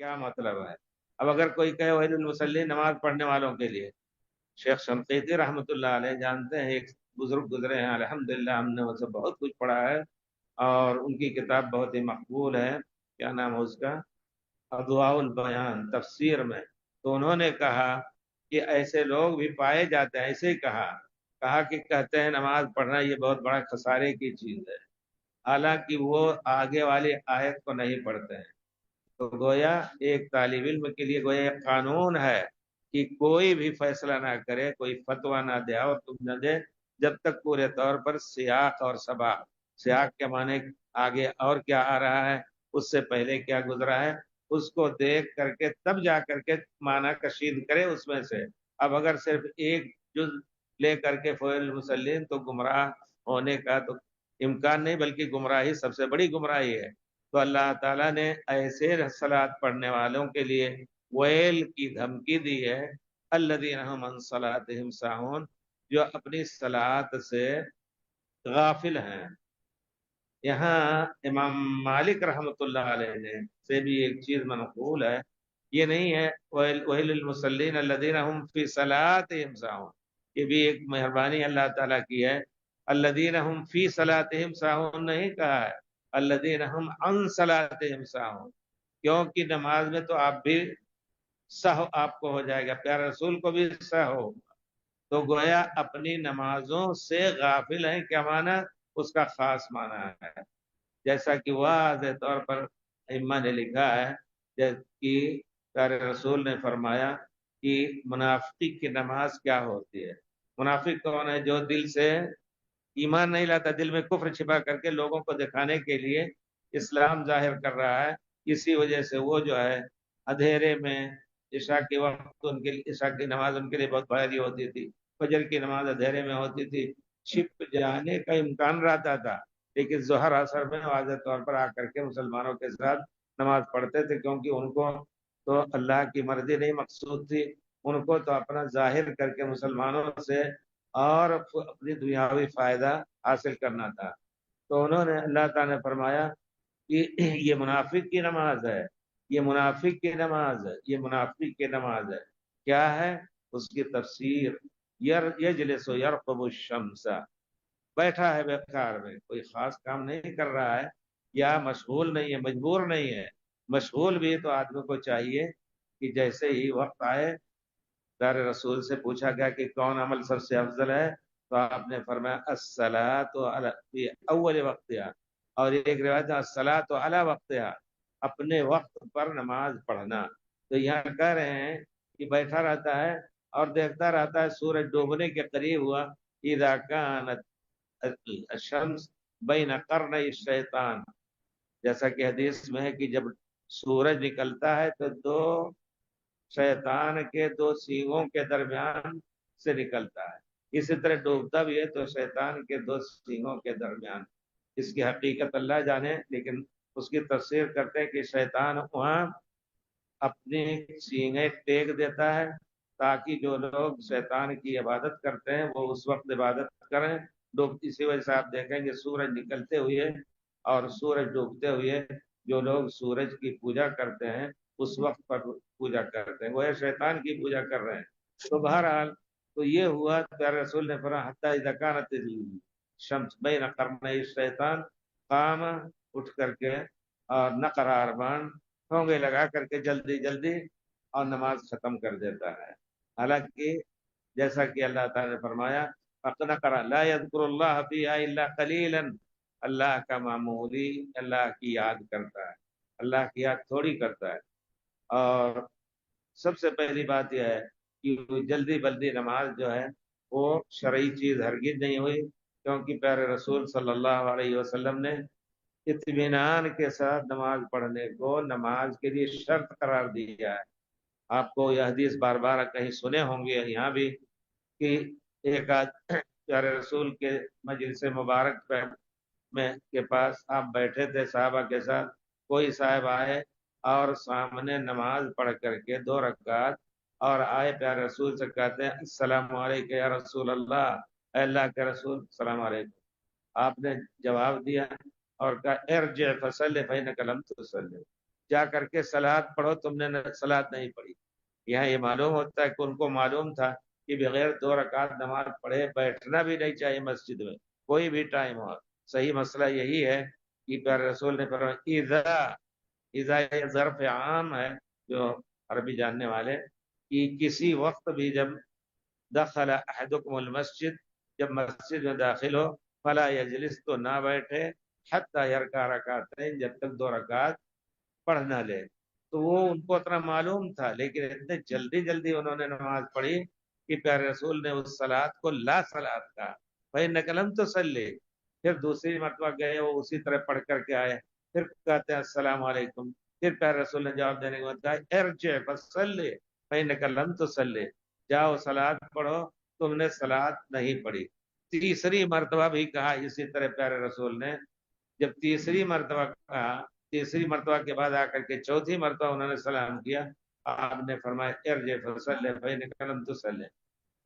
क्या मतलब है। अब अगर कोई कहे वहील मुसल्ली नमाज पढ़ने वालों के लिए, शेख शंकीती रहमतुल्लाह अलैह जानते हैं, एक बुजुर्ग गुजरे हैं अल्हम्दुलिल्लाह, हमने उनसे बहुत कुछ पढ़ा है और उनकी किताब बहुत ही मकबूल है। क्या नाम है उसका, अदवाउल बयान, तफसीर में। तो उन्होंने कहा कि ऐसे लोग भी पाए जाते हैं। ऐसे ही कहा कि कहते हैं नमाज पढ़ना ये बहुत बड़ा खसारे की चीज है, हालांकि वो आगे वाली आयत को नहीं पढ़ते हैं। तो गोया एक तालिब इल्म के लिए गोया एक कानून है कि कोई भी फैसला ना करे, कोई फतवा ना दे और तुम न दे, जब तक पूरे तौर पर सियाक और सबाक, सियाक के माने आगे और क्या आ रहा है, उससे पहले क्या गुजरा है, उसको देख करके तब जा करके माना कशीद करे उसमें से। अब अगर सिर्फ एक जुज ले करके फ़ौल मुसल्लिन, तो गुमराह होने का तो इम्कान नहीं, बल्कि गुमराही सबसे बड़ी गुमराही है। तो अल्लाह ताला ने ऐसे सलात पढ़ने वालों के लिए वैल की धमकी दी है, अल्लज़ीना हुम अन सलातिहिम साहून, जो अपनी सलात से गाफिल हैं। यहाँ इमाम मालिक रहमतुल्लाह अलैह ने से भी एक चीज मनकूल है, ये नहीं है वहील मुसल्लीन अल्लज़ीना हुम फी सलातिहिम साहून, ये भी एक मेहरबानी अल्लाह ताला की है। अल्लज़ीना हुम फी सलातिहिम साहून नहीं कहा है, अल्लज़ीना हुम अन सलातिहिम साहून, क्योंकि नमाज में तो आप भी सह आपको हो जाएगा, प्यारे रसूल को भी सह हो। तो गोया अपनी नमाजों से गाफिल है, क्या माना, उसका खास माना है। जैसा कि वाज़ेह तौर पर इम्मा ने लिखा है, जैसे कि प्यारे रसूल ने फरमाया कि मुनाफिक की नमाज क्या होती है। मुनाफिक कौन है, जो दिल से ईमान नहीं लाता, दिल में कुफ्र छिपा करके लोगों को दिखाने के लिए इस्लाम जाहिर कर रहा है। इसी वजह से वो जो है अंधेरे में, इशा के वक्त उनके लिए, इशा की नमाज उनके लिए बहुत भारी होती थी, फजर की नमाज अंधेरे में होती थी, छिप जाने का इम्कान रहता था, लेकिन जोहर असर में वाज़ेह तौर पर आकर के मुसलमानों के साथ नमाज पढ़ते थे, क्योंकि उनको तो अल्लाह की मर्जी नहीं मकसूद थी, उनको तो अपना जाहिर करके मुसलमानों से और अपनी दुनियावी फायदा हासिल करना था। तो उन्होंने, अल्लाह ताला ने फरमाया कि ये मुनाफिक की नमाज है, ये मुनाफिक की नमाज है, ये मुनाफिक की नमाज है। क्या है उसकी तफसीर, यजलिसु यरक़ुबु शम्सा, बैठा है बेकार में, कोई खास काम नहीं कर रहा है, या मशगूल नहीं है, मजबूर नहीं है। मशगूल भी तो आदमी को चाहिए कि जैसे ही वक्त आए, प्यारे रसूल से पूछा गया कि कौन अमल सबसे अफजल है, तो आपने फरमाया अस्सलातु अला फी अव्वल वक्तिहा, और एक रिवायत है अस्सलातु अला वक्तिहा, अपने वक्त पर नमाज पढ़ना। तो यहाँ कह रहे हैं कि बैठा रहता है और देखता रहता है सूरज डूबने के करीब हुआ, इज़ा कानत अशम्स बैन कर्नई शैतान, जैसा कि हदीस में है कि जब सूरज निकलता है तो दो शैतान के दो सींगों के दरमियान से निकलता है, इसी तरह डूबता भी है तो शैतान के दो सींगों के दरमियान। इसकी हकीकत अल्लाह जाने, लेकिन उसकी तफसीर करते हैं कि शैतान वहां अपनी सींगें टेक देता है, ताकि जो लोग शैतान की इबादत करते हैं वो उस वक्त इबादत करें। डूब, इसी वजह से आप देखेंगे सूरज निकलते हुए और सूरज डूबते हुए जो लोग सूरज की पूजा करते हैं उस वक्त पर पूजा करते हैं, वह शैतान की पूजा कर रहे हैं। तो बहरहाल, तो ये हुआ, प्यारे रसूल ने फरमाया हत्ता इज़ा कानत शम्स बैन कर्नई शैतान, काम, उठ करके और नक़रार बान, ठोंगे लगा करके जल्दी जल्दी और नमाज खत्म कर देता है। हालांकि जैसा कि अल्लाह ताला ने फरमाया फकना करा ला यज़कुरुल्लाह फिहा इल्ला कलीलन, अल्लाह का मामूली अल्लाह की याद करता है, अल्लाह की याद थोड़ी करता है। और सबसे पहली बात यह है कि जल्दी बल्दी नमाज जो है वो शरई चीज हरगिज नहीं हुई, क्योंकि प्यारे रसूल सल्लल्लाहु अलैहि वसल्लम ने इत्मीनान के साथ नमाज पढ़ने को नमाज के लिए शर्त करार दिया है। आपको यह हदीस बार बार कहीं सुने होंगे यहाँ भी कि एक आध प्यारे रसूल के मजलिस मुबारक में के पास आप बैठे थे साहबा के साथ, कोई साहब आए और सामने नमाज पढ़ करके 2 रकात और आए प्यारे रसूल से कहते हैं अस्सलाम वालेकुम या रसूल अल्लाह, अल्लाह के रसूल सलाम वालेकुम। आपने जवाब दिया और कहा इरजिअ फसल्लि फइन्नका लम तुसल्लि, जा करके सलात पढ़ो, तुमने सलात नहीं पढ़ी। यहाँ ये मालूम होता है कि उनको मालूम था कि बगैर 2 रकात नमाज पढ़े बैठना भी नहीं चाहिए मस्जिद में, कोई भी टाइम हो। सही मसला यही है कि प्यारे रसूल ने फरमाया इज़ा, इज़ा ये ज़र्फ़ आम है, जो अरबी जानने वाले, कि किसी वक्त भी जब दखल अहदुकुमुल मस्जिद, जब मस्जिद में दाखिल हो, फला यजलिस, तो ना बैठे, हत्ता यरका रकातैन, जब तक 2 रकात पढ़ ना ले। तो वो उनको उतना मालूम था, लेकिन इतने जल्दी जल्दी उन्होंने नमाज पढ़ी कि प्यारे रसूल ने उस सलात को ला सलात कहा। भाई नकलम तो सल्ले, फिर दूसरी मरतबा गए, वो उसी तरह पढ़ करके आए, फिर कहते हैं अस्सलाम वालेकुम। फिर प्यारे रसूल ने जवाब देने के बाद कहा इरजे फसल्ले, भाई नकलम तो सल्ले, जाओ सलात पढ़ो, तुमने सलात नहीं पढ़ी। तीसरी मरतबा भी कहा इसी तरह प्यारे रसूल ने। जब तीसरी मरतबा कहा, तीसरी मरतबा के बाद आकर के चौथी मरतबा उन्होंने सलाम किया, आपने फरमाया इरजे फसल्ले फइन कलम तुसल्ले।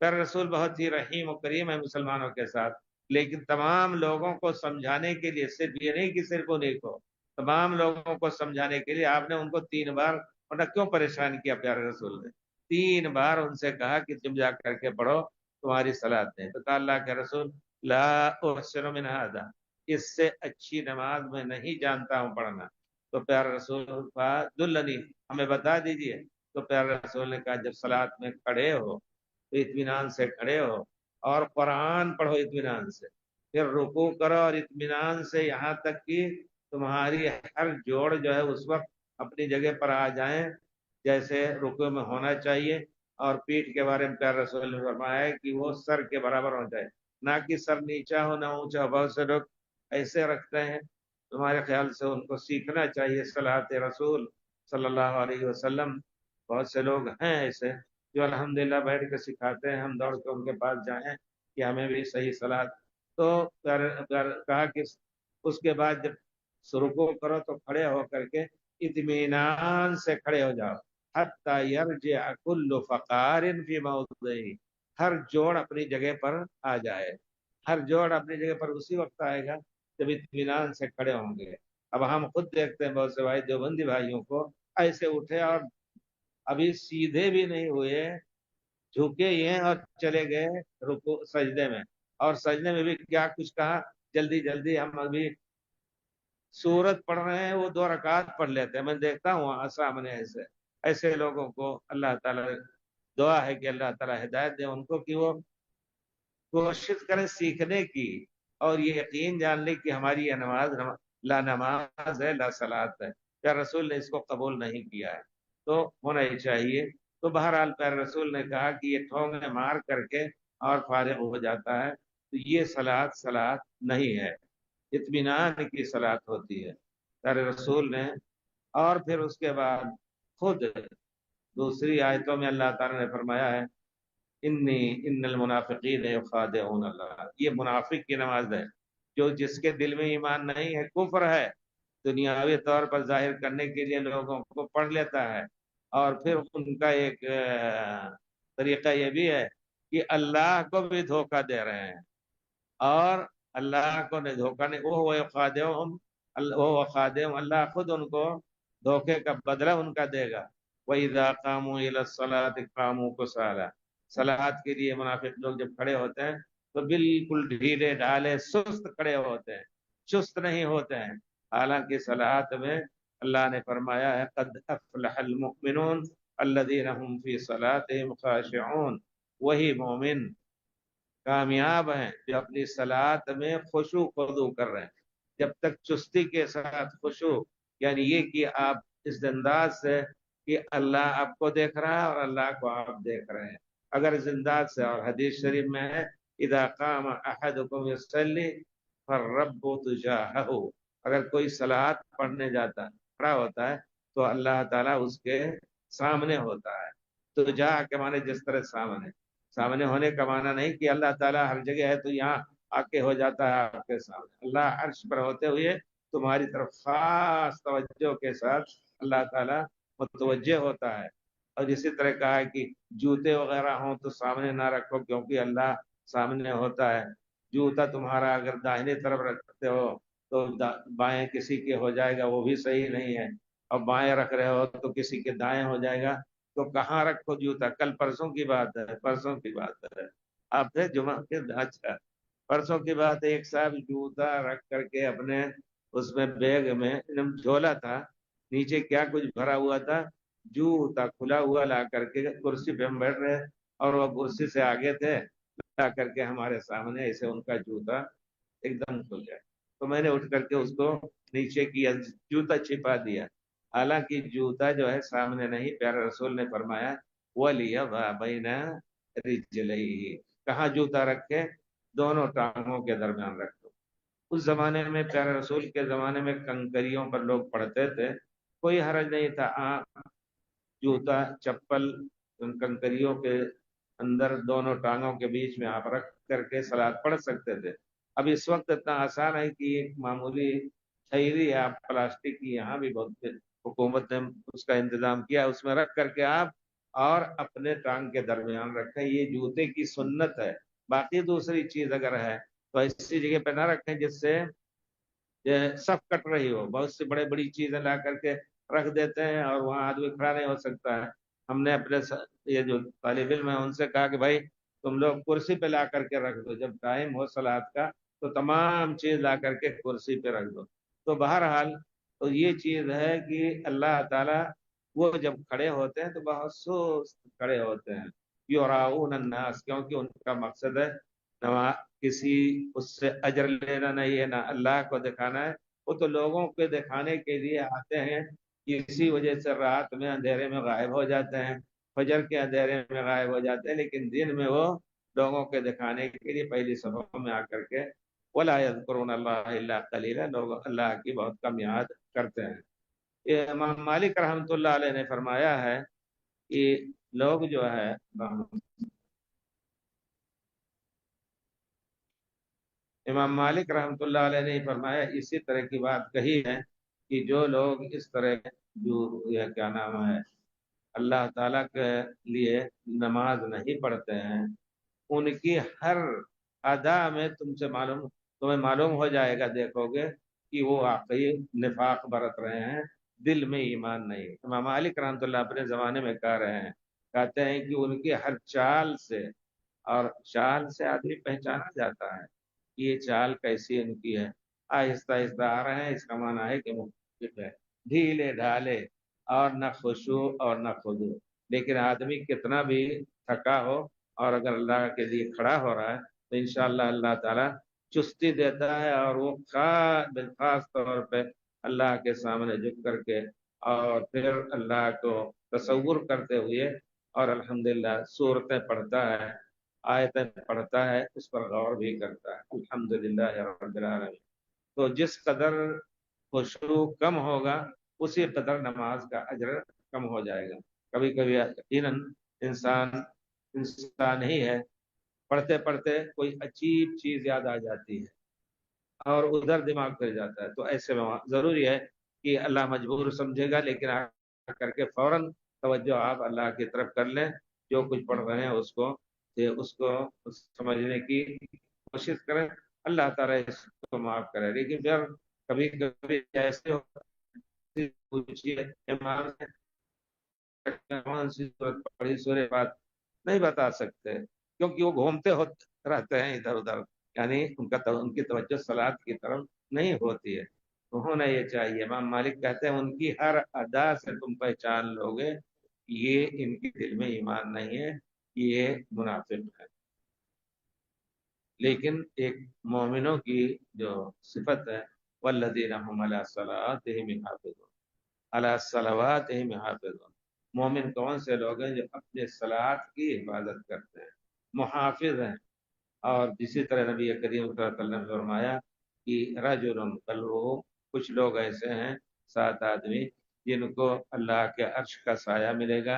प्यारे रसूल बहुत ही रहीम और करीम है मुसलमानों के साथ, लेकिन तमाम लोगों को समझाने के लिए, सिर्फ ये नहीं कि सिर्फ उन्हीं को, तमाम लोगों को समझाने के लिए आपने उनको 3 बार, वरना क्यों परेशान किया प्यारे रसूल ने, 3 बार उनसे कहा कि तुम जा करके पढ़ो, तुम्हारी सलात नहीं। तो कहा अल्लाह के रसूल ला उहसिनु मिन हादा, इससे अच्छी नमाज मैं नहीं जानता हूँ पढ़ना। तो प्यारे रसूल कहा दुल्लनी, हमें बता दीजिए। तो प्यारे रसूल ने कहा जब सलात में खड़े हो तो इत्मीनान से खड़े हो और कुरान पढ़ो इत्मीनान से, फिर रुकू करो और इत्मीनान से, यहाँ तक कि तुम्हारी हर जोड़ जो है उस वक्त अपनी जगह पर आ जाए जैसे रुकू में होना चाहिए। और पीठ के बारे में प्यारे रसूल ने फरमाया है कि वो सर के बराबर हो जाए, ना कि सर नीचा हो ना ऊंचा। बहुत से लोग ऐसे रखते हैं, तुम्हारे ख्याल से उनको सीखना चाहिए सलात रसूल सल्लल्लाहु अलैहि वसल्लम। बहुत से लोग हैं ऐसे जो अल्हम्दुलिल्लाह बैठ के सिखाते हैं, हम दौड़ के उनके पास जाएं कि हमें भी सही सलात। तो कहा कि उसके बाद जब रुकू करो तो खड़े हो करके इत्मीनान से खड़े हो जाओ, हत्ता यरजिअ कुल्लु फ़क़ारिन फी मौदिही, हर जोड़ अपनी जगह पर आ जाए। हर जोड़ अपनी जगह पर उसी वक्त आएगा जब इत्मीनान से खड़े होंगे। अब हम खुद देखते हैं बहुत से भाई देवबंदी भाइयों को, ऐसे उठे और अभी सीधे भी नहीं हुए, झुके ही हैं और चले गए रुको सजदे में। और सजदे में भी क्या कुछ कहा, जल्दी जल्दी हम अभी सूरत पढ़ रहे हैं, वो 2 रकात पढ़ लेते हैं। मैं देखता हूँ वहां सामने ऐसे ऐसे लोगों को। अल्लाह ताला, दुआ है कि अल्लाह ताला हिदायत दे उनको कि वो कोशिश करें सीखने की, और ये यकीन जान ले कि हमारी ये नमाज ला नमाज है ला सलात है। प्यारे रसूल ने इसको कबूल नहीं किया है, तो होना ही चाहिए। तो बहरहाल प्यारे रसूल ने कहा कि ये ठोंगे मार करके और फारिग हो जाता है, तो ये सलात सलात नहीं है, इत्मीनान की सलात होती है प्यारे रसूल ने। और फिर उसके बाद खुद दूसरी आयतों में अल्लाह ताला ने फरमाया है इन्नी इन्नल मुनाफिकीन युखादिऊन अल्लाह, ये मुनाफिक की नमाज है, जो जिसके दिल में ईमान नहीं है, कुफ्र है, दुनियावी तौर पर जाहिर करने के लिए लोगों को पढ़ लेता है। और फिर उनका एक तरीका ये भी है कि अल्लाह को भी धोखा दे रहे हैं, और अल्लाह को ने धोखा नहीं, वो खादिम, वो खादिम, अल्लाह खुद उनको धोखे का बदला उनका देगा। वइज़ा कामू इला सलाति कामू कुसाला, सलात के लिए मुनाफिक लोग जब खड़े होते हैं तो बिल्कुल ढीले ढाले सुस्त खड़े होते हैं, चुस्त नहीं होते हैं। हालांकि सलात में अल्लाह ने फरमाया है कद अफलहल मुमिनून अल्लज़ीना हुम फी सलातिहिम खाशिऊन, वही मोमिन कामयाब हैं जो अपनी सलात में खुशू खुदू कर रहे हैं। जब तक चुस्ती के साथ खुशू, यानी ये कि आप इस अंदाज से कि अल्लाह आपको देख रहा है और अल्लाह को आप देख रहे हैं, अगर इस अंदाज से। और हदीस शरीफ में है इदा काम अहदुकुम युसल्ली फर्रब्बु तुजाहहु, अगर कोई सलात पढ़ने जाता खड़ा होता है तो अल्लाह ताला उसके सामने होता है। तुजाह के माने जिस तरह सामने, सामने होने का माना नहीं कि अल्लाह ताला हर जगह है तो यहाँ आके हो जाता है आपके सामने। अल्लाह अर्श पर होते हुए तुम्हारी तरफ खास तवज्जो के साथ अल्लाह ताला मुतवज्जे होता है। और इसी तरह कहा है कि जूते वगैरह हों तो सामने ना रखो क्योंकि अल्लाह सामने होता है। जूता तुम्हारा अगर दाहिने तरफ रखते हो तो बाएं किसी के हो जाएगा, वो भी सही नहीं है। और बाएं रख रहे हो तो किसी के दाएं हो जाएगा, तो कहाँ रखो जूता। कल परसों की बात है, परसों की बात है, आप थे जुमा के, अच्छा, परसों की बात है, एक साहब जूता रख करके अपने उसमें बैग में एकदम झोला था, नीचे क्या कुछ भरा हुआ था, जूता खुला हुआ ला करके कुर्सी पे हम बैठ रहे, और वो कुर्सी से आगे थे, ला करके हमारे सामने ऐसे उनका जूता एकदम खुल गया। तो मैंने उठ करके उसको नीचे किया, जूता छिपा दिया। हालांकि जूता जो है सामने नहीं, प्यारे रसूल ने फरमाया वो लिया बैना रिजलैहि, कहाँ जूता रखे, दोनों टांगों के दरमियान रखो। उस जमाने में, प्यारे रसूल के जमाने में कंकरियों पर लोग पढ़ते थे, कोई हरज नहीं था। जूता चप्पल उन कंकरियों के अंदर दोनों टांगों के बीच में आप रख करके सलाद पढ़ सकते थे। अब इस वक्त इतना आसान है कि एक मामूली थैली आप प्लास्टिक की, यहाँ भी बहुत हुकूमत ने उसका इंतजाम किया, उसमें रख करके आप और अपने टांग के दरमियान रखें, ये जूते की सुन्नत है। बाकी दूसरी चीज अगर है तो ऐसी जगह पे ना रखें जिससे ये सब कट रही हो। बहुत सी बड़े बड़ी चीजें ला करके रख देते हैं और वहां आदमी खड़ा नहीं हो सकता है। हमने अपने ये जो तालिब इल्म है उनसे कहा कि भाई तुम लोग कुर्सी पे ला करके रख दो, जब टाइम हो सलाद का तो तमाम चीज ला करके कुर्सी पे रख दो। तो बहरहाल, तो ये चीज है कि अल्लाह ताला वो जब खड़े होते हैं तो बहुत सुस्त खड़े होते हैं, युराऊन अन्नास, क्योंकि उनका मकसद है नवा किसी उससे अजर लेना नहीं है, ना अल्लाह को दिखाना है। वो तो लोगों के दिखाने के लिए आते हैं, इसी वजह से रात में अंधेरे में गायब हो जाते हैं, फजर के अंधेरे में गायब हो जाते हैं, लेकिन दिन में वो लोगों के दिखाने के लिए पहली सफों में आकर के वला यज़कुरुन अल्लाह इल्ला कलीला, लोग अल्लाह की बहुत कम याद करते हैं। ये इमाम मालिक रहमतुल्लाह अलैह ने फरमाया है कि लोग जो है, इमाम मालिक रहमतुल्लाह अलैह ने फरमाया, इसी तरह की बात कही है कि जो लोग इस तरह जो यह क्या नाम है अल्लाह ताला के लिए नमाज नहीं पढ़ते हैं, उनकी हर अदा में तुम्हें मालूम हो जाएगा, देखोगे कि वो वाकई निफाक बरत रहे हैं, दिल में ईमान नहीं। इमाम मालिक रहमतुल्लाह अपने जमाने में कह रहे हैं, कहते हैं कि उनकी हर चाल से, और चाल से आदमी पहचाना जाता है ये चाल कैसी उनकी है, आहिस्ता आहिस्ता आ रहे हैं, इसका माना है कि मुख्तलिफ है, ढीले ढाले, और न खुशू और न खुदू। लेकिन आदमी कितना भी थका हो और अगर अल्लाह के लिए खड़ा हो रहा है तो इंशाअल्लाह अल्लाह ताला चुस्ती देता है, और वो खास तौर पे अल्लाह के सामने झुक करके और फिर अल्लाह को तसव्वुर करते हुए और अल्हम्दुलिल्लाह सूरतें पढ़ता है, आयतें पढ़ता है, उस पर गौर भी करता है। अल्हम्दुलिल्लाह रब्बिल आलमीन। तो जिस कदर खुशू कम होगा उसी कदर नमाज का अजर कम हो जाएगा। कभी कभी यकीनन इंसान इंसान ही है, पढ़ते पढ़ते कोई अजीब चीज याद आ जाती है और उधर दिमाग फिर जाता है, तो ऐसे में जरूरी है कि अल्लाह मजबूर समझेगा, लेकिन करके फौरन तवज्जो आप अल्लाह की तरफ कर लें, जो कुछ पढ़ रहे हैं उसको उसको समझने की कोशिश करें, अल्लाह ताला इसको माफ करे। लेकिन फिर कभी कभी ऐसे पूछिए इमाम से कौन सी सूरत पढ़ी, सूरह बात नहीं बता सकते, क्योंकि वो घूमते होते रहते हैं इधर उधर, यानी उनकी तवज्जो सलात की तरफ नहीं होती है। तो होना ये चाहिए, इमाम मालिक कहते हैं उनकी हर अदा से तुम पहचान लोगे ये इनके दिल में ईमान नहीं है, ये मुनाफिक है। लेकिन एक मोमिनों की जो सिफत है, वल्लज़ीना हुम अला सलातिहिम हाफ़िज़ून, अला सलावातिहिम हाफ़िज़ून, मोमिन कौन से लोग हैं जो अपने सलात की हिफाजत करते हैं, मुहाफिज हैं। और इसी तरह नबी करीम सल्लल्लाहु अलैहि वसल्लम ने फरमाया कि रजुलन कल्बुहु, कुछ लोग ऐसे हैं, 7 आदमी, जिनको अल्लाह के अर्श का साया मिलेगा,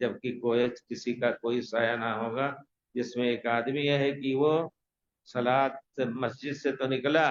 जबकि कोई किसी का कोई साया ना होगा। जिसमें एक आदमी यह है कि वो सलात से मस्जिद से तो निकला,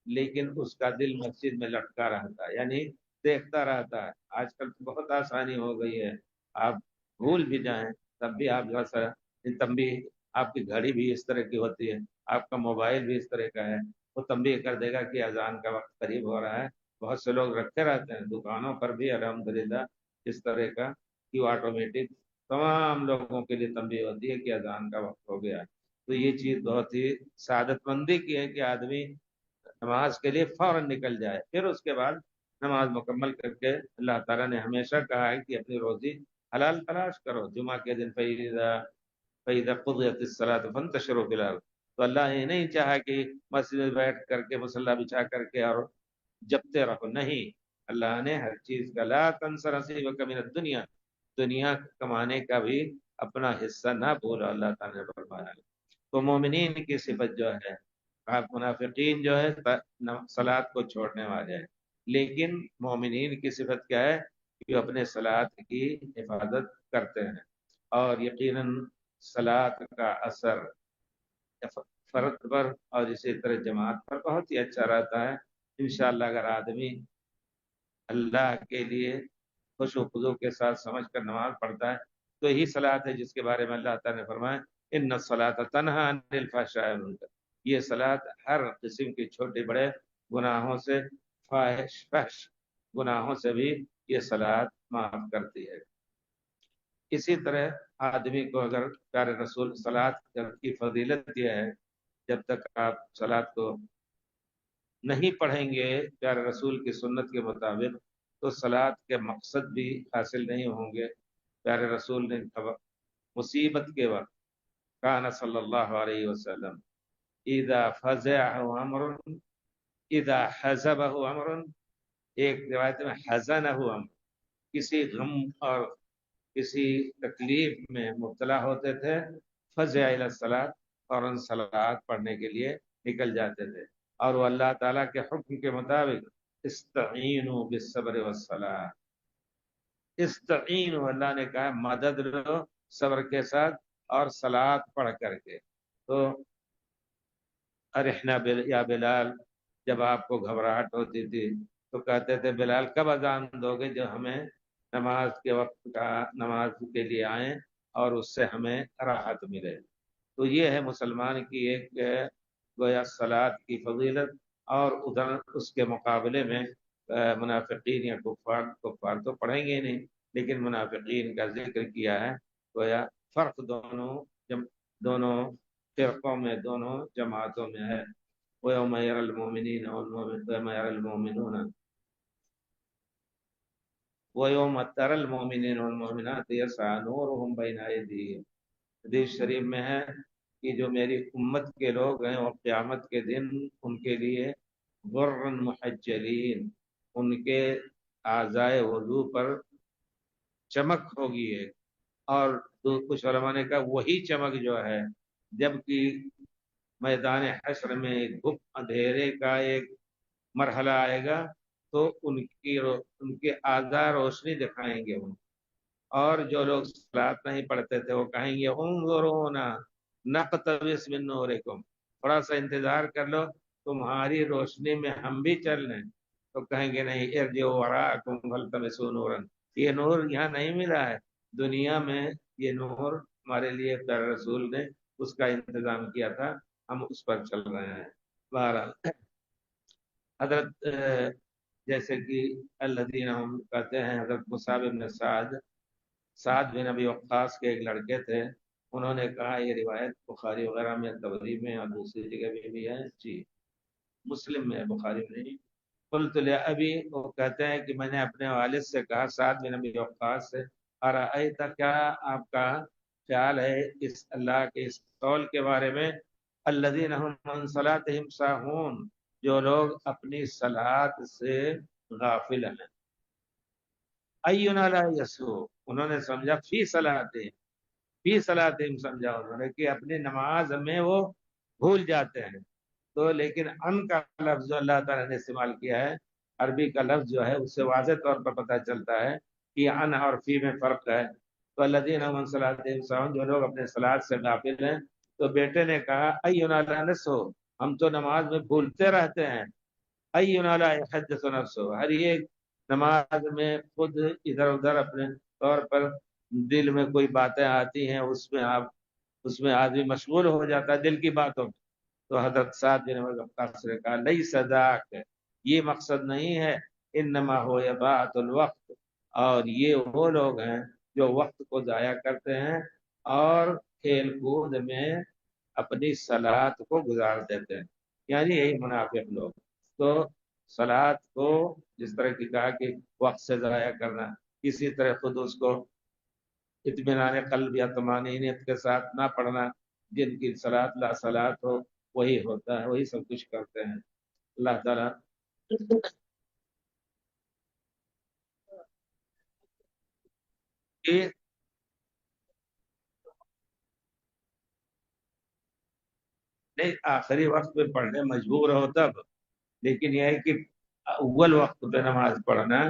लेकिन उसका दिल मस्जिद में लटका रहता है, यानी देखता रहता है। आजकल तो बहुत आसानी हो गई है, आप भूल भी जाएं तब भी आप जो सा, तब भी आपकी घड़ी भी इस तरह की होती है, आपका मोबाइल भी इस तरह का है, वो तंबीह कर देगा कि अजान का वक्त करीब हो रहा है, بہت سے لوگ رکھتے رہتے ہیں دکانوں پر بھی الحمدللہ اس طرح کا کہ آٹومیٹک تمام لوگوں کے لیے تنبیہ ہوتی ہے کہ اذان کا وقت ہو گیا ہے۔ تو یہ چیز بہت ہی سعادت مندی کی ہے کہ آدمی نماز کے لیے فوراً نکل جائے، پھر اس کے بعد نماز مکمل کر کے اللہ تعالیٰ نے ہمیشہ کہا ہے کہ اپنی روزی حلال تلاش کرو۔ جمعہ کے دن فَإِذَا قُضِيَتِ الصَّلَاةُ فَانتَشِرُوا فِي الْأَرْضِ، تو اللہ نے نہیں چاہا کہ مسجد میں بیٹھ کر کے مصلی بچھا کر کے اور جپتے رہو، نہیں، اللہ نے ہر چیز کا لا تنس نصیبک من الدنیا، دنیا کمانے کا بھی اپنا حصہ نہ بھولو، اللہ تعالیٰ نے فرمایا۔ تو مومنین کی صفت جو ہے، آپ منافقین جو ہے صلات کو چھوڑنے والے ہیں، لیکن مومنین کی صفت کیا ہے کہ وہ اپنے صلات کی حفاظت کرتے ہیں، اور یقیناً صلات کا اثر فرد پر اور اسی طرح جماعت پر بہت ہی اچھا رہتا ہے۔ انشاءاللہ اگر آدمی اللہ کے لیے خوش و خضوع کے ساتھ سمجھ کر نماز پڑھتا ہے تو یہی صلات ہے جس کے بارے میں اللہ تعالیٰ نے فرمایا ان الصلاۃ تنہی عن الفحشاء والمنکر، یہ صلات ہر قسم کے چھوٹے بڑے گناہوں سے، فحش گناہوں سے بھی یہ صلات معاف کرتی ہے۔ اسی طرح آدمی کو اگر پیارے رسول صلات کی فضیلت یہ ہے، جب تک آپ صلات کو نہیں پڑھیں گے پیارے رسول کی سنت کے مطابق تو صلات کے مقصد بھی حاصل نہیں ہوں گے۔ پیارے رسول نے مصیبت کے وقت کان صلی اللہ علیہ وسلم اذا فزعه امر اذا حزبه امر، ایک روایت میں حزنه امر، کسی غم اور کسی تکلیف میں مبتلا ہوتے تھے، فزع الى الصلاۃ، فوراً صلات پڑھنے کے لیے نکل جاتے تھے، اور وہ اللہ تعالیٰ کے حکم کے مطابق استعینوا بالصبر والصلاۃ، استعینوا، اللہ نے کہا مدد لو صبر کے ساتھ اور صلات پڑھ کر کے۔ تو ارحنا یا بلال، جب آپ کو گھبراہٹ ہوتی تھی تو کہتے تھے بلال کب اذان دو گے جو ہمیں نماز کے وقت کا نماز کے لیے آئیں اور اس سے ہمیں راحت ملے۔ تو یہ ہے مسلمان کی ایک گویا صلات کی فضیلت، اور ادھر اس کے مقابلے میں منافقین یا کفار تو پڑھیں گے نہیں، لیکن منافقین کا ذکر کیا ہے، گویا فرق دونوں فرقوں میں، دونوں جماعتوں میں ہے۔ وَيَوْمَ يَرَى الْمُؤْمِنِينَ وَيَوْمَ يَرَى الْمُؤْمِنُونَ وَيَوْمَ تَرَى الْمُؤْمِنِينَ وَالْمُؤْمِنَاتِ يَسْعَىٰ نُورُهُمْ بَيْنَ أَيْدِيهِمْ، حدیث شریف میں ہے کہ جو میری امت کے لوگ ہیں اور قیامت کے دن ان کے لیے غرن محجلین، ان کے اعضائے وضو پر چمک ہوگی ہے، اور کچھ علماء نے کہا وہی چمک جو ہے جبکہ میدان حشر میں گھپ اندھیرے کا ایک مرحلہ آئے گا تو ان کے اعضاء روشنی دکھائیں گے ان، اور جو لوگ صلات نہیں پڑھتے تھے وہ کہیں گے انظرونا نقتبس من نورکم، تھوڑا سا انتظار کر لو تمہاری روشنی میں ہم بھی چل لیں، تو کہیں گے نہیں ارجعوا وراءکم فالتمسوا نورا، یہ نور یہاں نہیں ملا ہے، دنیا میں یہ نور ہمارے لیے پیارے رسول نے اس کا انتظام کیا تھا، ہم اس پر چل رہے ہیں۔ بہرحال حضرت جیسے کہ الذین ہم کہتے ہیں حضرت مصعب بن سعد بن ابی وقاص کے ایک لڑکے تھے، انہوں نے کہا، یہ روایت بخاری وغیرہ میں، طبری میں اور دوسری جگہ میں بھی ہے، جی مسلم میں، بخاری میں نہیں، قلت لأبی، وہ کہتے ہیں کہ میں نے اپنے والد سے کہا، سعد بن ابی وقاص سے، ارأیت، کیا آپ کا خیال ہے اس اللہ کے اس قول کے بارے میں، الذین هم عن صلاتهم ساہون، جو لوگ اپنی صلات سے غافل ہیں، اینا لا یسہو، انہوں نے سمجھا فی صلاتہم، فی صلاتہم سمجھا انہوں نے کہ اپنی نماز میں وہ بھول جاتے ہیں، تو لیکن ان کا لفظ جو اللہ تعالیٰ نے استعمال کیا ہے، عربی کا لفظ جو ہے اس سے واضح طور پر پتہ چلتا ہے کہ ان اور فی میں فرق ہے۔ تو الذین هم عن صلاتہم ساہون، جو لوگ اپنے صلات سے غافل ہیں، تو بیٹے نے کہا اینا لا نسہو، ہم تو نماز میں بھولتے رہتے ہیں، اینا لا یحدث نفسہ، ہر ایک نماز میں خود ادھر ادھر اپنے طور پر دل میں کوئی باتیں آتی ہیں، اس میں آدمی مشغول ہو جاتا ہے دل کی باتوں میں۔ تو حضرت سعد بن وقاص نے کہا لیس ذاک، یہ مقصد نہیں ہے इन्नमा हो इज़ाअतुल वक्त, और ये वो लोग हैं जो वक्त को ज़ाया करते हैं और खेल कूद में अपनी सलात को गुजार देते हैं, यानी यही मुनाफिक लोग। तो सलात को जिस तरह की कहा कि वक्त से ज़ाया करना, इसी तरह खुद उसको इत्मीनान कल्ब या तमानीनियत के साथ ना पढ़ना, जिनकी सलात ला सलात हो वही होता है, वही सब कुछ करते हैं। अल्लाह ताला कि नहीं, आखिरी वक्त पे पढ़ने मजबूर हो तब, लेकिन यह है कि अव्वल वक्त पे नमाज पढ़ना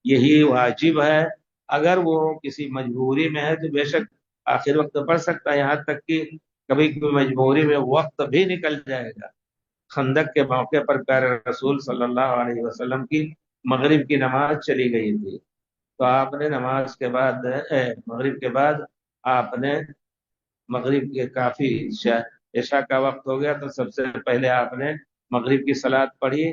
यही वाजिब है। अगर वो किसी मजबूरी में है तो बेशक आखिर वक्त पढ़ सकता है, यहाँ तक कि कभी कभी मजबूरी में वक्त भी निकल जाएगा। खंदक के मौके पर प्यारे रसूल सल्लल्लाहु अलैहि वसल्लम की मगरिब की नमाज चली गई थी, तो आपने नमाज के बाद मगरिब के बाद आपने मगरिब के काफी इशा का वक्त हो गया, तो सबसे पहले आपने मगरिब की सलात पढ़ी।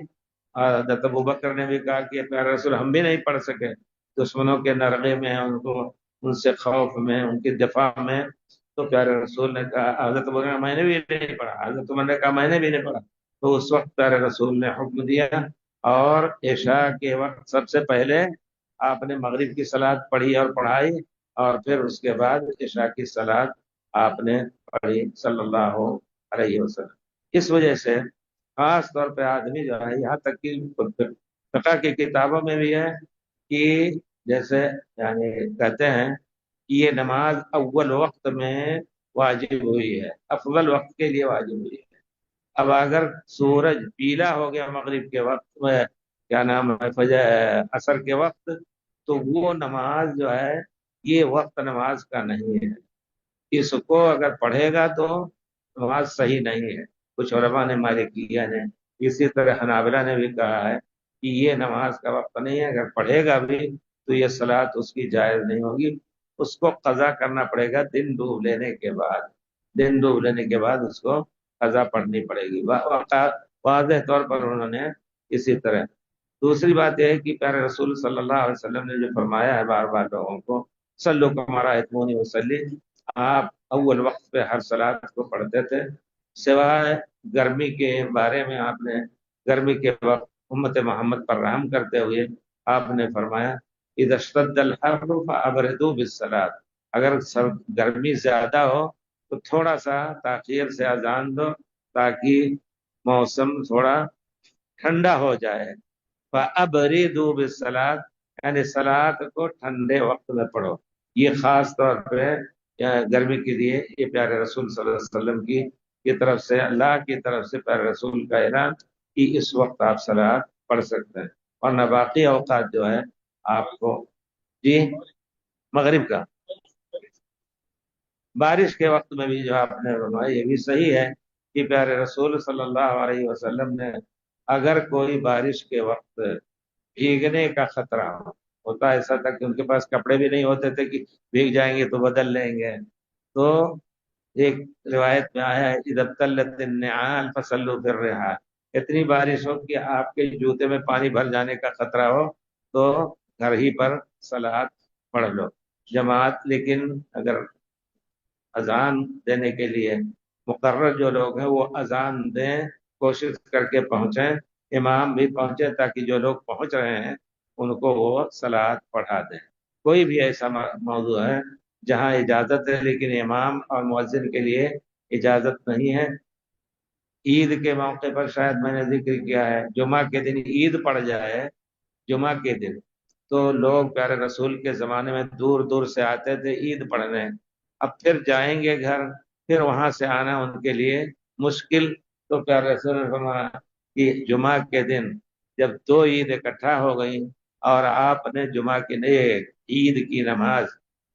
और हज़रत अबू बकर ने भी कहा कि प्यारे रसूल हम भी नहीं पढ़ सके, दुश्मनों के नरगे में उनको उनसे खौफ में उनकी दिफा में। तो प्यारे रसूल ने कहा, हजरत अबू बकर ने कहा, मैंने भी नहीं पढ़ा। हजरत उमर ने कहा मैंने भी नहीं पढ़ा। तो उस वक्त प्यारे रसूल ने हुक्म दिया और इशा के वक्त सबसे पहले आपने मगरिब की सलात पढ़ी और पढ़ाई, और फिर उसके बाद इशा की सलात आपने पढ़ी सल्लल्लाहु अलैहि वसल्लम। इस वजह से खास तौर पे आदमी जो है, यहाँ तक कि फिक़ह की किताबों में भी है कि जैसे यानी कहते हैं कि ये नमाज अव्वल वक्त में वाजिब हुई है, अफजल वक्त के लिए वाजिब हुई है। अब अगर सूरज पीला हो गया मगरिब के वक्त में, क्या नाम है, फजर असर के वक्त, तो वो नमाज जो है ये वक्त नमाज का नहीं है। इसको अगर पढ़ेगा तो नमाज सही नहीं है। कुछ उलमा ने, मालिकिया ने, इसी तरह हनाबिला ने भी कहा है कि ये नमाज का वक्त नहीं है, अगर पढ़ेगा भी तो ये सलात उसकी जायज नहीं होगी, उसको कज़ा करना पड़ेगा दिन डूब लेने के बाद। दिन डूब लेने के बाद उसको कज़ा पढ़नी पड़ेगी। वाज़ेह तौर पर उन्होंने इसी तरह। दूसरी बात यह है कि प्यारे रसूल सल्लल्लाहु अलैहि वसल्लम ने जो फरमाया है बार बार लोगों को, सल्लु कमा रअयतमूनी उसल्ली, आप अव्वल वक्त पे हर सलात को पढ़ते थे, सिवाय गर्मी के बारे में आपने गर्मी के वक्त उम्मत मोहम्मद पर रहम करते हुए आपने फरमाया, इज़ा अश्तद्दल हर्रु फअबरिदू बिस्सलात, अगर गर्मी ज्यादा हो तो थोड़ा सा ताखीर से अजान दो, ताकि मौसम थोड़ा ठंडा हो जाए। फअबरिदू बिस्सलात, यानी सलात को ठंडे वक्त में पढ़ो। ये खास तौर पे गर्मी के लिए ये प्यारे रसूल सल्लल्लाहु अलैहि वसल्लम की तरफ से, अल्लाह की तरफ से प्यारे रसूल का ऐलान कि इस वक्त आप सलात पढ़ सकते हैं, वरना बाकी औकात जो है आपको। जी, मगरिब का बारिश के वक्त में भी जो आपने फरमाया ये भी सही है कि प्यारे रसूल सल्लल्लाहु अलैहि वसल्लम ने, अगर कोई बारिश के वक्त भीगने का खतरा होता, ऐसा था कि उनके पास कपड़े भी नहीं होते थे कि भीग जाएंगे तो बदल लेंगे, तो एक रिवायत में आया है, इदब तल्लतिन्निआल फसल्लु फिर्रिहाल, इतनी बारिश हो कि आपके जूते में पानी भर जाने का खतरा हो तो घर ही पर सलात पढ़ लो जमात। लेकिन अगर अजान देने के लिए मुकर्रर जो लोग हैं वो अजान दें, कोशिश करके पहुंचे, इमाम भी पहुंचे, ताकि जो लोग पहुंच रहे हैं उनको वो सलात पढ़ा दें। कोई भी ऐसा मौजू है जहां इजाजत है लेकिन इमाम और मुअज्जिन के लिए इजाजत नहीं है। ईद के मौके पर शायद मैंने जिक्र किया है, जुमा के दिन ईद पड़ जाए, जुमा के दिन, तो लोग प्यारे रसूल के जमाने में दूर दूर से आते थे ईद पढ़ने। अब फिर जाएंगे घर, फिर वहां से आना उनके लिए मुश्किल। तो प्यारे रसूल ने फरमाया कि जुमा के दिन जब दो ईद इकट्ठा हो गई और आपने जुमा के लिए ईद की नमाज,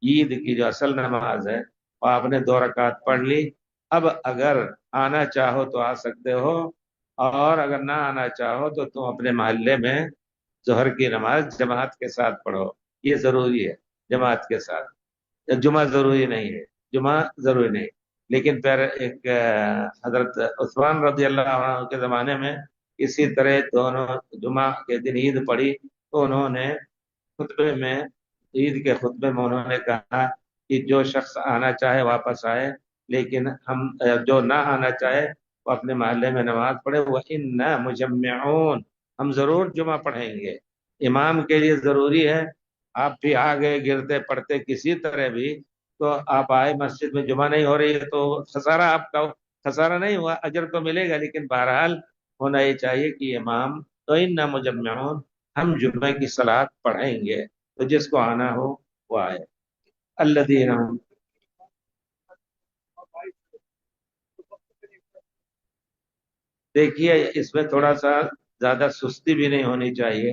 ईद की जो असल नमाज है वो आपने दो रकात पढ़ ली, अब अगर आना चाहो तो आ सकते हो, और अगर ना आना चाहो तो तुम अपने मोहल्ले में जोहर की नमाज जमात के साथ पढ़ो। ये जरूरी है जमात के साथ, जुमा जरूरी नहीं है, जुमा जरूरी नहीं। लेकिन फिर एक हजरत उस्मान रजी अल्लाह अन्हु के जमाने में इसी तरह दोनों जुमा के दिन ईद पड़ी, تو उन्होंने खुतबे में ईद के खुतबे में उन्होंने कहा कि जो शख्स आना चाहे वापस आए, लेकिन हम जो ना आना चाहे वो अपने मोहल्ले में नमाज पढ़े। वह इन्ना मुजम्मिऊन, हम जरूर जुमा पढ़ेंगे। इमाम के लिए जरूरी है, आप भी आ गए गिरते पड़ते किसी तरह भी, तो आप आए मस्जिद में, जुमा नहीं हो रही है तो खसारा आपका, खसारा नहीं हुआ, अजर तो मिलेगा, लेकिन बहरहाल होना ये चाहिए कि इमाम तो इन्ना मुजम्मिऊन, हम जुम्मे की सलात पढ़ेंगे, तो जिसको आना हो वो आए। अल्लज़ीना, देखिए इसमें थोड़ा सा ज्यादा सुस्ती भी नहीं होनी चाहिए।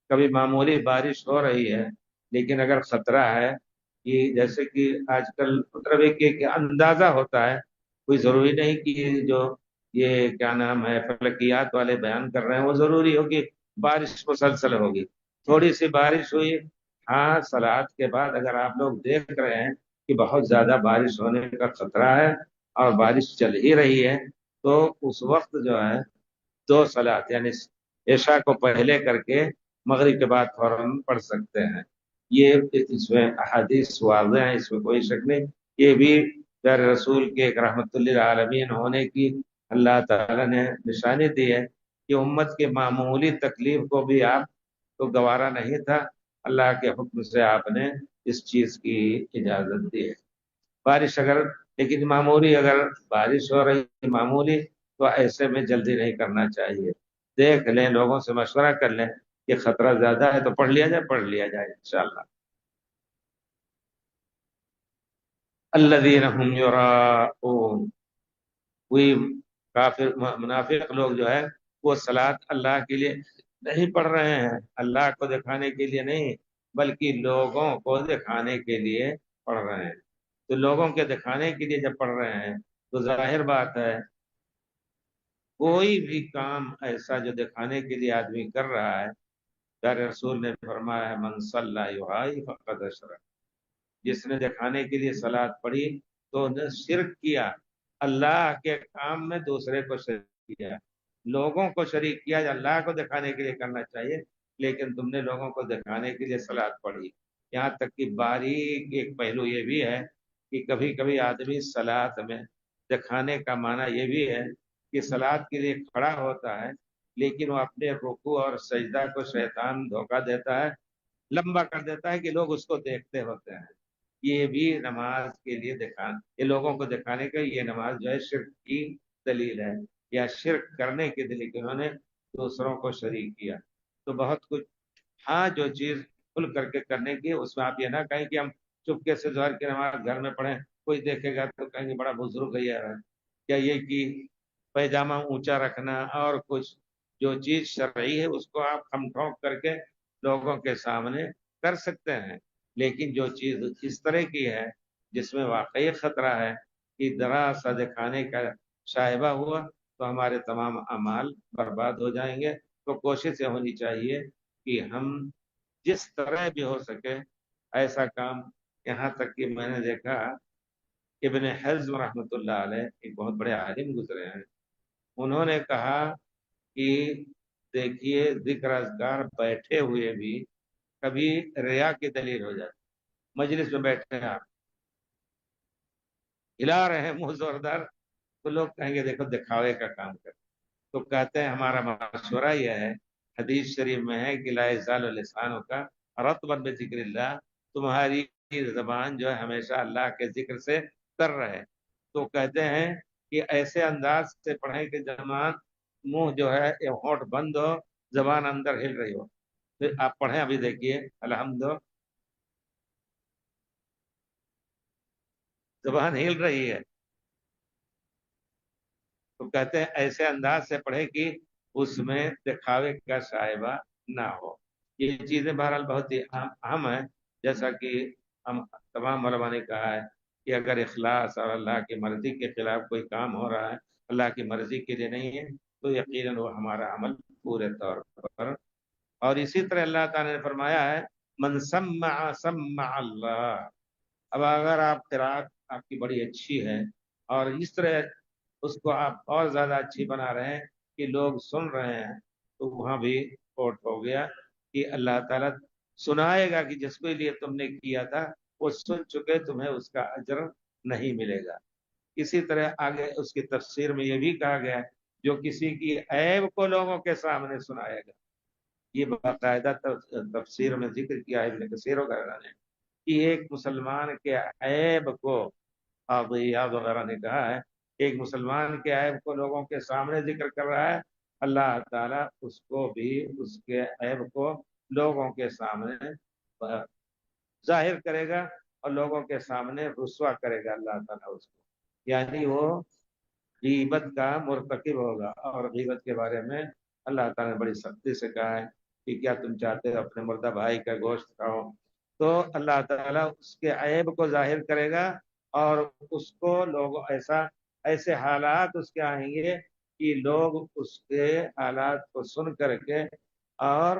कभी मामूली बारिश हो रही है, लेकिन अगर खतरा है कि जैसे कि आजकल मतलब एक अंदाजा होता है, कोई जरूरी नहीं कि जो ये क्या नाम है फलकियात वाले बयान कर रहे हैं वो जरूरी हो कि बारिश मुसलसल होगी। थोड़ी सी बारिश हुई, हाँ सलात के बाद अगर आप लोग देख रहे हैं कि बहुत ज्यादा बारिश होने का खतरा है और बारिश चल ही रही है, तो उस वक्त जो है दो सलात यानी इशा को पहले करके मगरिब के बाद फौरन पढ़ सकते हैं। ये इसमें अहादीस वाज़ेह हैं, इसमें कोई शक नहीं। ये भी प्यारे रसूल के एक रहमतुल्लिल आलमीन होने की अल्लाह ताला ने निशानी दी है कि उम्मत के मामूली तकलीफ को भी आप तो गवारा नहीं था, अल्लाह के हुक्म से आपने इस चीज की इजाजत दी है। बारिश अगर, लेकिन मामूली अगर बारिश हो रही है मामूली, तो ऐसे में जल्दी नहीं करना चाहिए। देख लें, लोगों से मशवरा कर लें कि खतरा ज्यादा है तो पढ़ लिया जाए इंशाल्लाह। अल्लज़ीना हुम युराऊन, वही काफिर मुनाफिक लोग जो है वो सलात अल्लाह के लिए नहीं पढ़ रहे हैं, अल्लाह को दिखाने के लिए नहीं, बल्कि लोगों को दिखाने के लिए पढ़ रहे हैं। तो लोगों के दिखाने के लिए जब पढ़ रहे हैं तो जाहिर बात है कोई भी काम ऐसा जो दिखाने के लिए आदमी कर रहा है, प्यारे रसूल ने फरमाया है मन सल्ला युहाई फक़द अशरक, जिसने दिखाने के लिए सलात पढ़ी तो उसने शिरक किया, अल्लाह के काम में दूसरे को शरीक किया। लोगों को शरीक किया, अल्लाह को दिखाने के लिए करना चाहिए, लेकिन तुमने लोगों को दिखाने के लिए सलात पढ़ी। यहाँ तक कि बारीक एक पहलू ये भी है कि कभी कभी आदमी सलात में दिखाने का माना ये भी है कि सलात के लिए खड़ा होता है, लेकिन वो अपने रुकू और सजदा को शैतान धोखा देता है, लंबा कर देता है कि लोग उसको देखते होते हैं। ये भी नमाज के लिए दिखा, ये लोगों को दिखाने का, ये नमाज जो है शिर्क की दलील है, या शिर्क करने की दलील कि उन्होंने दूसरों को शरीक किया। तो बहुत कुछ, हाँ जो चीज खुल करके करने की उसमें आप ये ना कहें कि हम चुपके से जोहर की नमाज घर में पढ़ें, कोई देखेगा तो कहेंगे बड़ा बुजुर्ग है यार। या ये कि पैजामा ऊंचा रखना और कुछ, जो चीज शरई है उसको आप खम ठोक करके लोगों के सामने कर सकते हैं, लेकिन जो चीज इस तरह की है जिसमें वाकई खतरा है कि जरा सा दिखाने का शायबा हुआ तो हमारे तमाम अमाल बर्बाद हो जाएंगे। तो कोशिश ये होनी चाहिए कि हम जिस तरह भी हो सके ऐसा काम, यहाँ तक कि मैंने देखा इब्न हज़्म रहमतुल्लाह अलैह एक बहुत बड़े आलिम गुजरे हैं, उन्होंने कहा कि देखिए जिक्र अज़कार बैठे हुए भी कभी रिया की दलील हो जाती। मजलिस में बैठे हैं आप, हिला रहे हैं मुंह जोरदार, तो लोग कहेंगे देखो दिखावे का काम कर। तो कहते हैं हमारा मशवरा यह है, हदीस शरीफ में है कि ला यज़ालु लिसानु का रत्बन बिज़िक्रिल्लाह, तुम्हारी जबान जो है हमेशा अल्लाह के जिक्र से तर रहे। तो कहते हैं कि ऐसे अंदाज से पढ़ें कि जबान, मुंह जो है ये होंठ बंद हो, जबान अंदर हिल रही हो। फिर आप पढ़ें, अभी देखिए अल्हम्दुलिल्लाह जबान हिल रही है। तो कहते हैं ऐसे अंदाज से पढ़े कि उसमें दिखावे का शायबा ना हो। ये चीजें बहरहाल बहुत ही अहम है। जैसा कि हम तमाम उलमा ने कहा है कि अगर इखलास और अल्लाह की मर्जी के खिलाफ कोई काम हो रहा है, अल्लाह की मर्जी के लिए नहीं है, तो यकीनन वो हमारा अमल पूरे तौर पर। और इसी तरह अल्लाह ताला ने फरमाया है मन सम्मा सम्मा अल्लाह। अब अगर आप किरात आपकी बड़ी अच्छी है और इस तरह उसको आप और ज्यादा अच्छी बना रहे हैं कि लोग सुन रहे हैं, तो वहां भी कोट हो गया کہ اللہ تعالیٰ سنائے گا کہ جس کے لیے تم نے کیا تھا وہ سن چکے، تمہیں اس کا اجر نہیں ملے گا۔ اسی طرح آگے اس کی تفسیر میں یہ بھی کہا گیا ہے جو کسی کی عیب کو لوگوں کے سامنے سنائے گا، یہ باقاعدہ تفسیر میں ذکر کیا ہے ابن کثیر وغیرہ نے کہ ایک مسلمان کے عیب کو، عیاض وغیرہ نے کہا ہے ایک مسلمان کے عیب کو لوگوں کے سامنے ذکر کر رہا ہے، اللہ تعالیٰ اس کو بھی اس کے عیب کو لوگوں کے سامنے ظاہر کرے گا اور لوگوں کے سامنے رسوا کرے گا اللہ تعالیٰ اس کو، یعنی وہ غیبت کا مرتکب ہوگا۔ اور غیبت کے بارے میں اللہ تعالیٰ نے بڑی سختی سے کہا ہے کہ کیا تم چاہتے ہو اپنے مردہ بھائی کا گوشت کھاؤ، تو اللہ تعالیٰ اس کے عیب کو ظاہر کرے گا اور اس کو لوگ ایسے حالات اس کے آئیں گے کہ لوگ اس کے حالات کو سن کر کے اور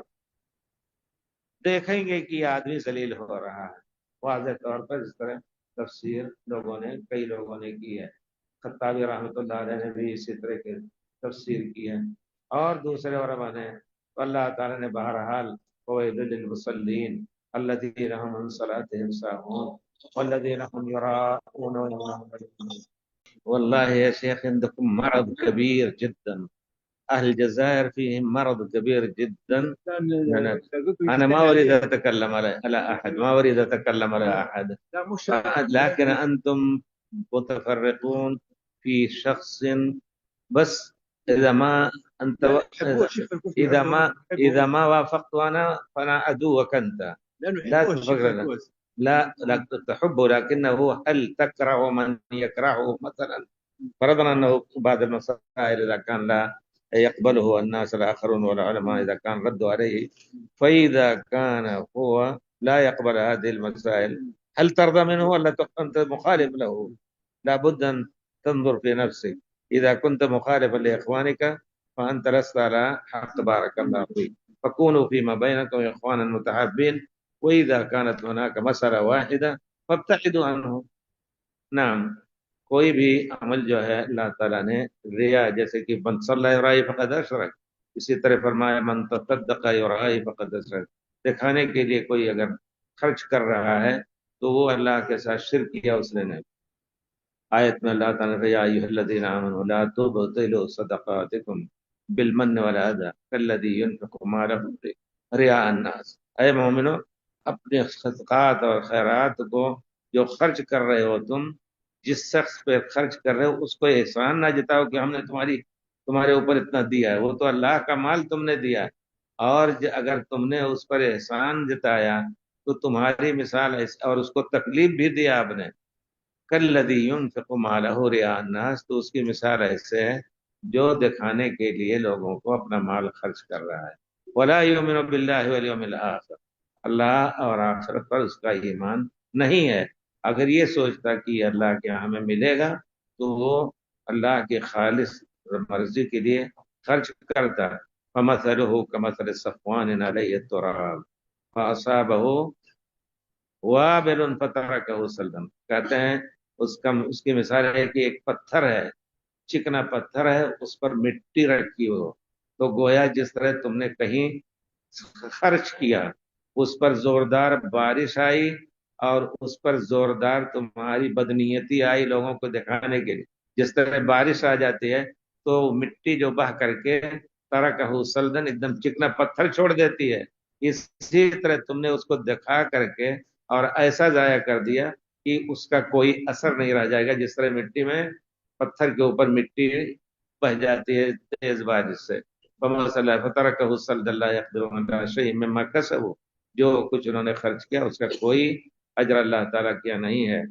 دیکھیں گے کہ یہ آدمی ذلیل ہو رہا ہے۔ واضح طور پر اس طرح تفسیر کئی لوگوں نے کی ہے، خطابی رحمۃ اللہ علیہ نے بھی اسی طرح کی تفسیر کی ہے اور دوسرے علماء نے۔ اللہ تعالیٰ نے بہرحال فویل للمصلین الذین هم عن صلاتهم ساہون والذین هم یراؤون ويمنعون۔ والله يا شيخ عندكم مرض كبير جدا، أهل الجزائر فيهم مرض كبير جدا. أنا ما أريد أتكلم على أحد، ما أريد أتكلم على أحد، لكن أنتم متفرقون في شخص بس. إذا ما أنت إذا ما وافقت فأنا عدوك أنت. لا تفكر، لا تحبه، لكنه هل تكره من يكرهه مثلا؟ فرضنا أنه بعض المسائل إذا كان لا يقبله الناس الآخرون والعلماء إذا كان ردوا عليه، فإذا كان هو لا يقبل هذه المسائل هل ترضى منه ولا أنت مخالف له؟ لابد أن تنظر في نفسك. إذا كنت مخالفا لإخوانك فأنت لست على حق، بارك الله فيك، فكونوا فيما بينكم إخوانا متحابين، وإذا كانت هناك مسألة واحدة فابتعدوا عنه. نعم، کوئی بھی عمل جو ہے اللہ تعالیٰ نے ریا، جیسے کہ من صلی یرائی فقد اشرک، اسی طرح فرمایا من تصدق یرائی فقد اشرک، دکھانے کے لیے کوئی اگر خرچ کر رہا ہے تو وہ اللہ کے ساتھ شرک کیا اس نے۔ آیت میں اللہ تعالیٰ نے یا ایھا الذین آمنوا لا تبطلوا صدقاتکم بالمن والأذى كالذي ينفق ماله رئاء الناس۔ اے مومنو، اپنے صدقات اور خیرات کو جو خرچ کر رہے ہو تم، جس شخص پہ خرچ کر رہے ہو اس کو احسان نہ جتاؤ کہ ہم نے تمہارے اوپر اتنا دیا ہے، وہ تو اللہ کا مال تم نے دیا ہے، اور اگر تم نے اس پر احسان جتایا تو تمہاری مثال اور اس کو تکلیف بھی دیا آپ نے، کالذی ينفق مالہ رئاء الناس، تو اس کی مثال ایسے ہے جو دکھانے کے لیے لوگوں کو اپنا مال خرچ کر رہا ہے۔ ولا یؤمن باللہ والیوم الآخر، اللہ اور آخرت پر اس کا ایمان نہیں ہے۔ اگر یہ سوچتا کہ اللہ کے ہمیں ملے گا تو وہ اللہ کے خالص مرضی کے لیے خرچ کرتا۔ فمثلہ کمثل صفوان علیہ التراب فاصابہ وابل فترکہ صلدا، کہتے ہیں اس کی مثال ہے کہ ایک پتھر ہے، چکنا پتھر ہے، اس پر مٹی رکھی ہو، تو گویا جس طرح تم نے کہیں خرچ کیا، اس پر زوردار بارش آئی اور اس پر زوردار تمہاری بدنیتی آئی لوگوں کو دکھانے کے لیے، جس طرح بارش آ جاتی ہے تو مٹی جو بہ کر کے ترکہ صلدا ایک دم چکنا پتھر چھوڑ دیتی ہے، اسی طرح تم نے اس کو دکھا کر کے اور ایسا ضائع کر دیا کہ اس کا کوئی اثر نہیں رہ جائے گا، جس طرح مٹی میں پتھر کے اوپر مٹی بہ جاتی ہے تیز بارش سے۔ فترکہ صلدا لا یقدرون علی شیء مما کسبوا، جو کچھ انہوں نے خرچ کیا اس کا کوئی اجر اللہ تعالیٰ کیا نہیں ہے۔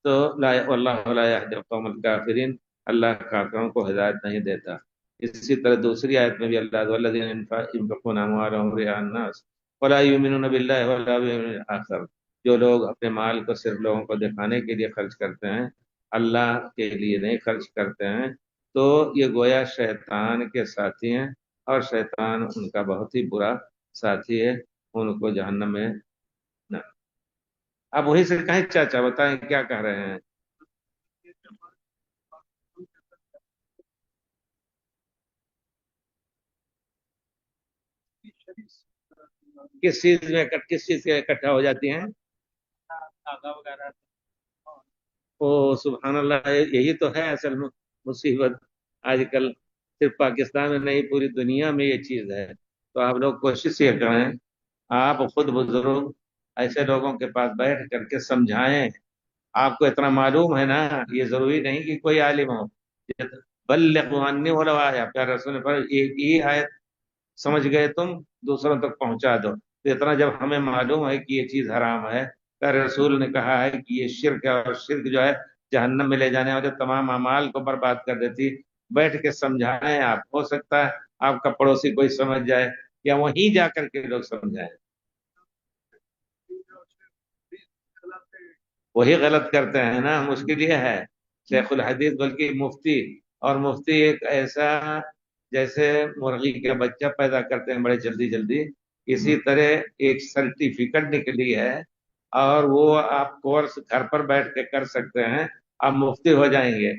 تو واللہ لا یہدی القوم الکافرین، اللہ کافروں کو ہدایت نہیں دیتا۔ اسی طرح دوسری آیت میں بھی اللہ والذین ينفقون اموالهم رئاء الناس ولا یؤمنون باللہ ولا بالیوم الآخر، جو لوگ اپنے مال کو صرف لوگوں کو دکھانے کے لیے خرچ کرتے ہیں، اللہ کے لیے نہیں خرچ کرتے ہیں، تو یہ گویا شیطان کے ساتھی ہیں، اور شیطان ان کا بہت ہی برا ساتھی ہے، ان کو جہنم میں نہ۔ اب وہی سے کہیں چاچا بتائیں کیا کہہ رہے ہیں؟ किस चीज से इकट्ठा हो जाती हैं? ओ सुभान अल्लाह, यही तो है असल में मुसीबत आजकल। सिर्फ पाकिस्तान में नहीं, पूरी दुनिया में ये चीज है। तो आप लोग कोशिश ये करें, आप खुद बुजुर्ग ऐसे लोगों के पास बैठ करके समझाएं। आपको इतना मालूम है ना, ये जरूरी नहीं कि कोई आलिम हो। बल्लिगु अन्नी वलो आया, प्यारे रसूल ने फरमाया, एक ही आयत समझ गए तुम, दूसरों तक पहुंचा दो। तो इतना जब हमें मालूम है कि ये चीज हराम है, प्यारे रसूल ने कहा है कि ये शिर्क है, और शिर्क जो है जहन्नम में ले जाने वाले तमाम अमाल को बर्बाद कर देती। बैठ के समझाएं आप, हो सकता है आपका पड़ोसी कोई समझ जाए, या वहीं जा करके लोग समझाएं। वही गलत करते हैं ना, मुश्किल ये है। शेखुल हदीस बल्कि मुफ्ती, और मुफ्ती एक ऐसा, जैसे मुर्गी का बच्चा पैदा करते हैं बड़े जल्दी जल्दी, इसी तरह एक सर्टिफिकेट निकली है, और वो आप कोर्स घर पर बैठ के कर सकते हैं, आप मुफ्ती हो जाएंगे।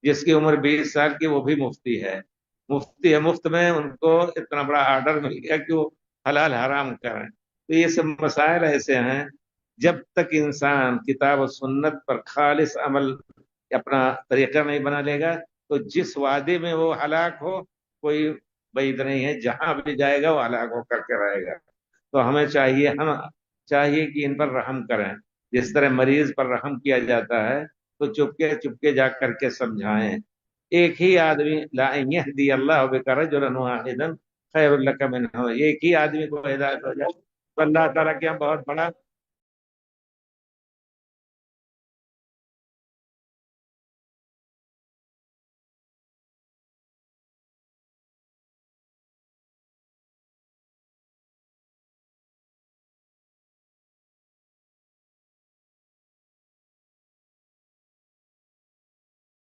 जिसकी उम्र 20 साल की, वो भी मुफ्ती है। मुफ्ती है, मुफ्त में उनको इतना बड़ा ऑर्डर मिल गया कि वो हलाल हराम करें। तो ये सब मसाइल ऐसे हैं। जब तक इंसान किताब और सुन्नत पर खालिस अमल अपना तरीका नहीं बना लेगा, तो जिस वादे में वो हलाक हो, कोई बैद नहीं है, जहां भी जाएगा वो हलाक हो करके रहेगा। तो हमें चाहिए, हम चाहिए कि इन पर रहम करें। जिस तरह मरीज पर रहम किया जाता है, तो चुपके चुपके जा करके समझाएं। एक ही आदमी, ला यहदी अल्लाह बिका रजुलन वाहिदन खैरुल लक मिन, एक ही आदमी को हिदायत हो जाए तो अल्लाह ताला के यहाँ बहुत बड़ा